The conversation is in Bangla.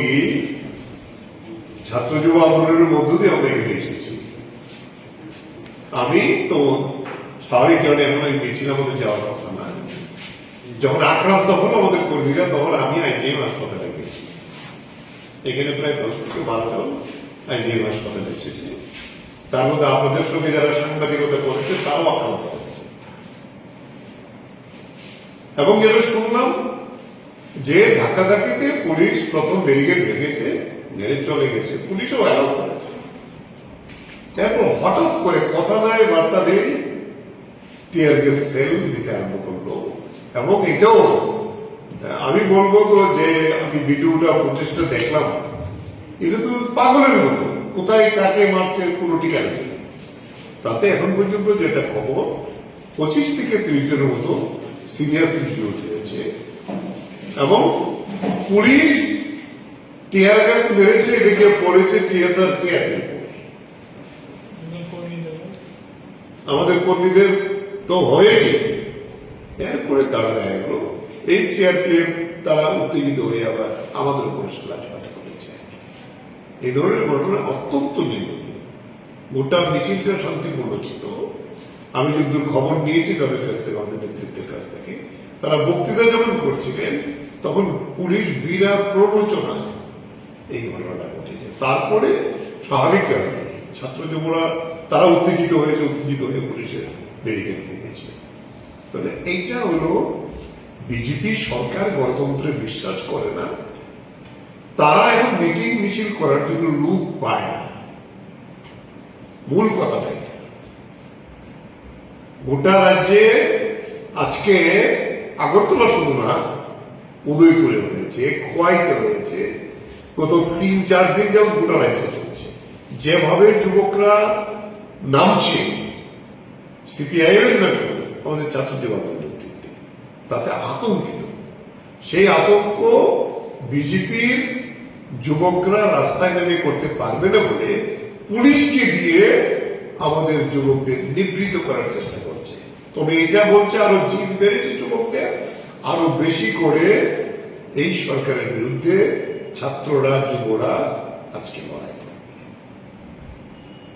কি ছাত্র যুব আন্দোলনের মধ্য দিয়ে আমরা এগিয়ে এসেছি। আমি তো স্বাভাবিক কারণে এখন ওই মিছিল আমাদের যাওয়ার কথা না। যখন আক্রান্ত হলো আমাদের কর্মীরা, তখন আমি আইজিএম হাসপাতালে গেছি। এখানে প্রায় 10 থেকে 12 জন আইজিএম হাসপাতালে এসেছে। তার মধ্যে আপনাদের সঙ্গে যারা সাংবাদিকতা করেছে তারাও আক্রান্ত হয়েছে। এবং যেটা শুনলাম যে ধাক্কাধাক্কিতে পুলিশ প্রথম ব্যারিকেড ভেঙেছে, মেরে চলে গেছে, পুলিশও অ্যালাউ করেছে। তারপর হঠাৎ করে কথা দেয়, বার্তা দেয়, টিয়ার গ্যাস সেল দিতে আরম্ভ করলো। এবং এটাও আমি বলবো তো যে আমি ভিডিওটা ফুটেজটা দেখলাম, এটা তো পাগলের মতো, কোথায় কাকে মারছে কোনো ঠিকানা নেই। তাতে এখন পর্যন্ত যেটা খবর 25 থেকে 30 জনের মতো সিরিয়াস ইনজুরি হয়েছে। এবং পুলিশ টিয়ার গ্যাস মেরেছে, এটাকে পড়েছে টিএসআর চেয়ারের উপর। আমাদের কর্মীদের তো হয়েছে। এরপরে তারা দেখা গেল এই সিআরপিএফ তারা উত্তেজিত হয়ে আবার আমাদের উপর লাঠিপাঠা করেছে। এই ধরনের ঘটনা অত্যন্ত নিন্দনীয়। গোটা মিছিলটা শান্তিপূর্ণ ছিল। আমি যদ্দূর খবর নিয়েছি তাদের কাছ থেকে, আমাদের নেতৃত্বের কাছ থেকে, তারা বক্তৃতা যখন করছিলেন তখন পুলিশ বিনা প্ররোচনায় এই ঘটনাটা ঘটেছে। তারপরে স্বাভাবিক কারণে ছাত্র যুবরা তারা উত্তেজিত হয়ে পুলিশের ব্যারিকেড ভেঙেছে। তাহলে এইটা হলো বিজেপি সরকার গণতন্ত্রে বিশ্বাস করে না। তারা এখন মিটিং মিছিল করার জন্য লোক পায় না। মূল কথাটা এটা। গোটা রাজ্যে আজকে আগরতলা শুধু না, উদয়পুরে হয়েছে, খোয়াইতে হয়েছে, গত 3-4 দিন যেমন গোটা রাজ্যে চলছে। যেভাবে যুবকরা নামছে CPI-M না শুধু আমাদের ছাত্র যুব নেতৃত্বে, তাতে আতঙ্কিত। সেই আতঙ্ক বিজেপির যুবকরা রাস্তায় নেমে করতে পারবে না বলে পুলিশকে দিয়ে আমাদের যুবকদের নিবৃত করার চেষ্টা করছে। তবে এটা বলছে আরো জিদ বেড়েছে যুবকদের, আরো বেশি করে এই সরকারের বিরুদ্ধে ছাত্ররা যুবরা আজকে লড়াই